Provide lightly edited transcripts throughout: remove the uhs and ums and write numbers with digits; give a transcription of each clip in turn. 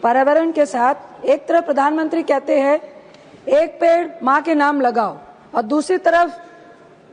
पर्यावरण के साथ एक तरफ प्रधानमंत्री कहते हैं एक पेड़ माँ के नाम लगाओ और दूसरी तरफ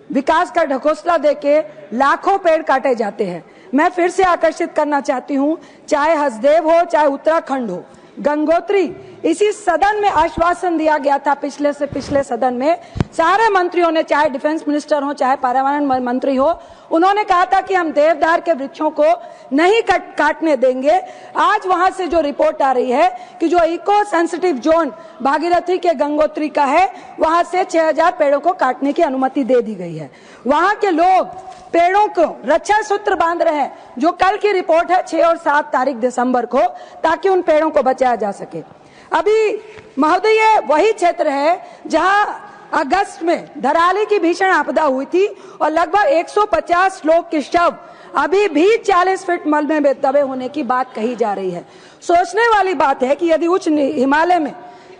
विकास का ढकोसला देके लाखों पेड़ काटे जाते हैं। मैं फिर से आकर्षित करना चाहती हूँ, चाहे हसदेव हो चाहे उत्तराखंड हो, गंगोत्री, इसी सदन में आश्वासन दिया गया था पिछले से पिछले सदन में, सारे मंत्रियों ने, चाहे डिफेंस मिनिस्टर हो चाहे पर्यावरण मंत्री हो, उन्होंने कहा था कि हम देवदार के वृक्षों को नहीं काटने देंगे। आज वहां से जो रिपोर्ट आ रही है कि जो इको सेंसिटिव जोन भागीरथी के गंगोत्री का है, वहां से 6000 पेड़ों को काटने की अनुमति दे दी गई है। वहां के लोग पेड़ों को रक्षा सूत्र बांध रहे हैं, जो कल की रिपोर्ट है 6 और 7 तारीख दिसंबर को, ताकि उन पेड़ों को बचाया जा सके। अभी महोदय वही क्षेत्र है जहां अगस्त में धराली की भीषण आपदा हुई थी और लगभग 150 लोग के शव अभी भी 40 फीट मलबे में दबे होने की बात कही जा रही है। सोचने वाली बात है कि यदि उच्च हिमालय में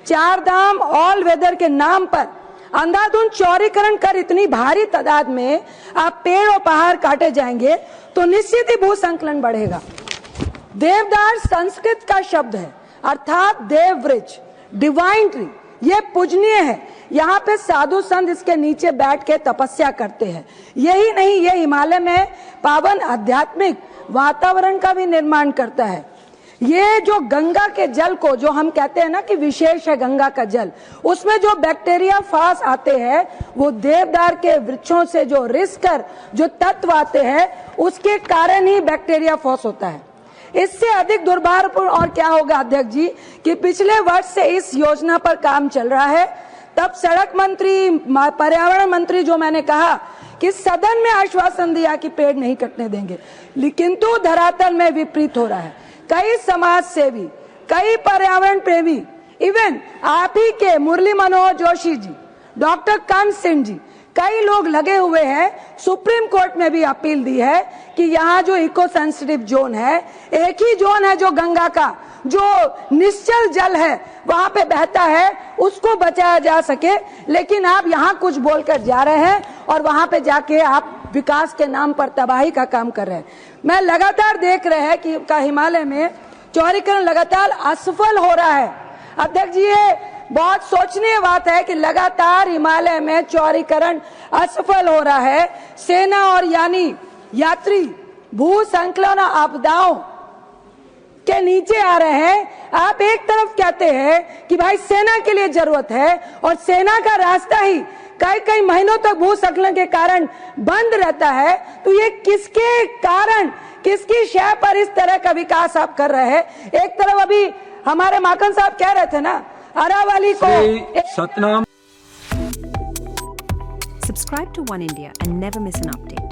4 धाम ऑल वेदर के नाम पर अंधाधुंध चौड़ीकरण कर इतनी भारी तादाद में आप पेड़ और पहाड़ काटे जाएंगे तो निश्चित ही भू संकलन बढ़ेगा। देवदार संस्कृत का शब्द है, अर्थात देव वृक्ष, डिवाइन ट्री। ये पूजनीय है। यहाँ पे साधु संत इसके नीचे बैठ के तपस्या करते हैं। यही नहीं, ये हिमालय में पावन आध्यात्मिक वातावरण का भी निर्माण करता है। ये जो गंगा के जल को, जो हम कहते हैं ना कि विशेष है गंगा का जल, उसमें जो बैक्टीरिया फास आते हैं वो देवदार के वृक्षों से जो रिसकर जो तत्व आते हैं उसके कारण ही बैक्टीरिया फॉस होता है। इससे अधिक दुर्भाग्यपूर्ण और क्या होगा अध्यक्ष जी कि पिछले वर्ष से इस योजना पर काम चल रहा है। तब सड़क मंत्री, पर्यावरण मंत्री, जो मैंने कहा कि सदन में आश्वासन दिया कि पेड़ नहीं कटने देंगे, लेकिन तो धरातल में विपरीत हो रहा है। कई समाज सेवी, कई पर्यावरण प्रेमी, इवन आप ही के मुरली मनोहर जोशी जी, डॉक्टर कंस सिंह जी, कई लोग लगे हुए हैं। सुप्रीम कोर्ट में भी अपील दी है कि यहाँ जो इको सेंसिटिव जोन है, एक ही जोन है जो गंगा का जो निश्चल जल है वहां पे बहता है, उसको बचाया जा सके। लेकिन आप यहाँ कुछ बोलकर जा रहे हैं और वहां पे जाके आप विकास के नाम पर तबाही का काम कर रहे हैं। मैं लगातार देख रहे हैं कि हिमालय में चौड़ीकरण लगातार असफल हो रहा है। अध्यक्ष जी, ये बहुत सोचनीय बात है कि लगातार हिमालय में चौड़ीकरण असफल हो रहा है। सेना और यानी यात्री भू संकलन आपदाओं के नीचे आ रहे हैं। आप एक तरफ कहते हैं कि भाई सेना के लिए जरूरत है और सेना का रास्ता ही कई महीनों तक भू संकलन के कारण बंद रहता है, तो ये किसके कारण, किसकी शय पर इस तरह का विकास आप कर रहे हैं? एक तरफ अभी हमारे माकन साहब कह रहे थे ना, अरावली को Satnam. Subscribe to One India and never miss an update.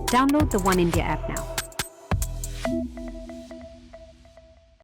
Download the One India app now.